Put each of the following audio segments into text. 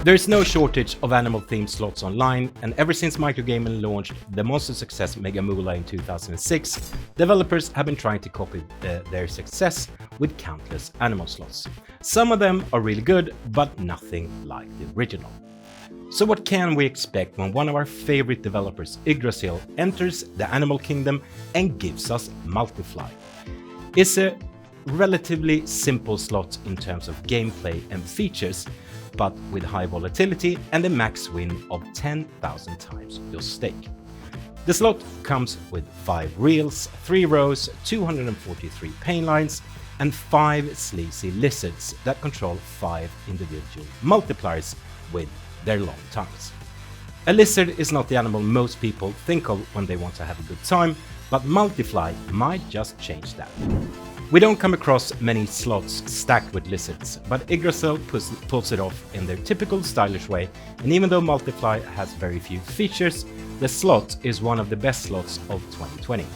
There's no shortage of animal-themed slots online, and ever since Microgaming launched the monster success Mega Moolah in 2006, developers have been trying to copy their success with countless animal slots. Some of them are really good, but nothing like the original. So what can we expect when one of our favorite developers, Yggdrasil, enters the animal kingdom and gives us Multifly? It's a relatively simple slot in terms of gameplay and features, but with high volatility and a max win of 10,000 times your stake. The slot comes with 5 reels, 3 rows, 243 pain lines, and 5 sleazy lizards that control 5 individual multipliers with their long tongues. A lizard is not the animal most people think of when they want to have a good time, but Multifly might just change that. We don't come across many slots stacked with lizards, but Yggdrasil pulls it off in their typical stylish way, and even though Multifly has very few features, the slot is one of the best slots of 2020.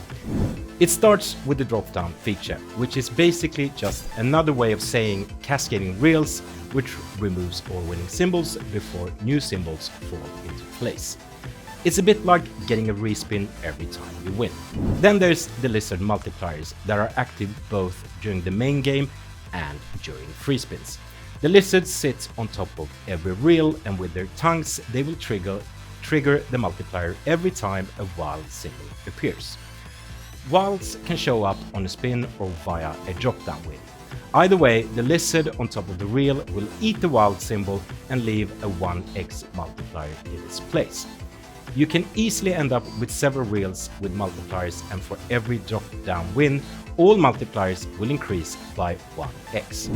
It starts with the drop-down feature, which is basically just another way of saying cascading reels, which removes all winning symbols before new symbols fall into place. It's a bit like getting a respin every time you win. Then there's the lizard multipliers that are active both during the main game and during free spins. The lizards sit on top of every reel, and with their tongues they will trigger the multiplier every time a wild symbol appears. Wilds can show up on a spin or via a drop-down win. Either way, the lizard on top of the reel will eat the wild symbol and leave a 1x multiplier in its place. You can easily end up with several reels with multipliers, and for every drop-down win, all multipliers will increase by 1x.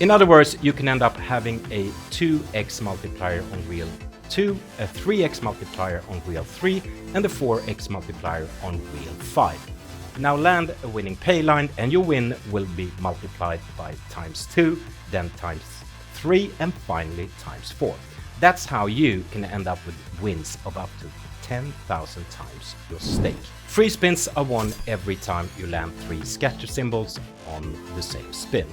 In other words, you can end up having a 2x multiplier on reel 2, a 3x multiplier on reel 3, and a 4x multiplier on reel 5. Now land a winning pay line and your win will be multiplied by ×2, then ×3, and finally ×4. That's how you can end up with wins of up to 10,000 times your stake. Free spins are won every time you land 3 scatter symbols on the same spin.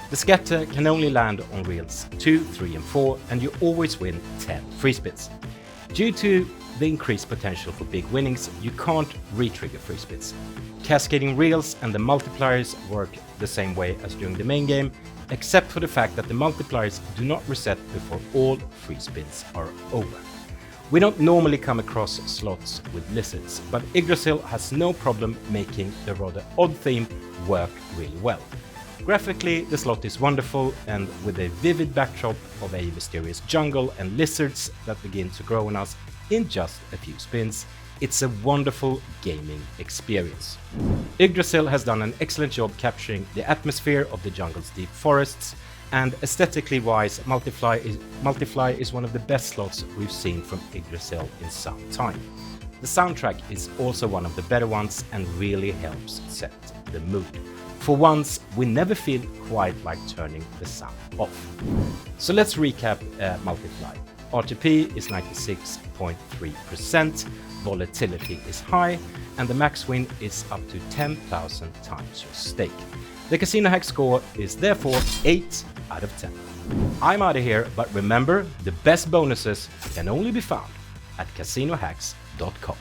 The scatter can only land on reels 2, 3, and 4, and you always win 10 free spins. Due to the increased potential for big winnings, you can't re-trigger free spins. Cascading reels and the multipliers work the same way as during the main game, except for the fact that the multipliers do not reset before all free spins are over. We don't normally come across slots with lizards, but Yggdrasil has no problem making the rather odd theme work really well. Graphically, the slot is wonderful, and with a vivid backdrop of a mysterious jungle and lizards that begin to grow on us in just a few spins, it's a wonderful gaming experience. Yggdrasil has done an excellent job capturing the atmosphere of the jungle's deep forests, and aesthetically wise, Multifly is one of the best slots we've seen from Yggdrasil in some time. The soundtrack is also one of the better ones and really helps set the mood. For once, we never feel quite like turning the sound off. So let's recap Multifly. RTP is 96.3%, volatility is high, and the max win is up to 10,000 times your stake. The casino hack score is therefore 8 out of 10. I'm out of here, but remember, the best bonuses can only be found at casinohacks.com.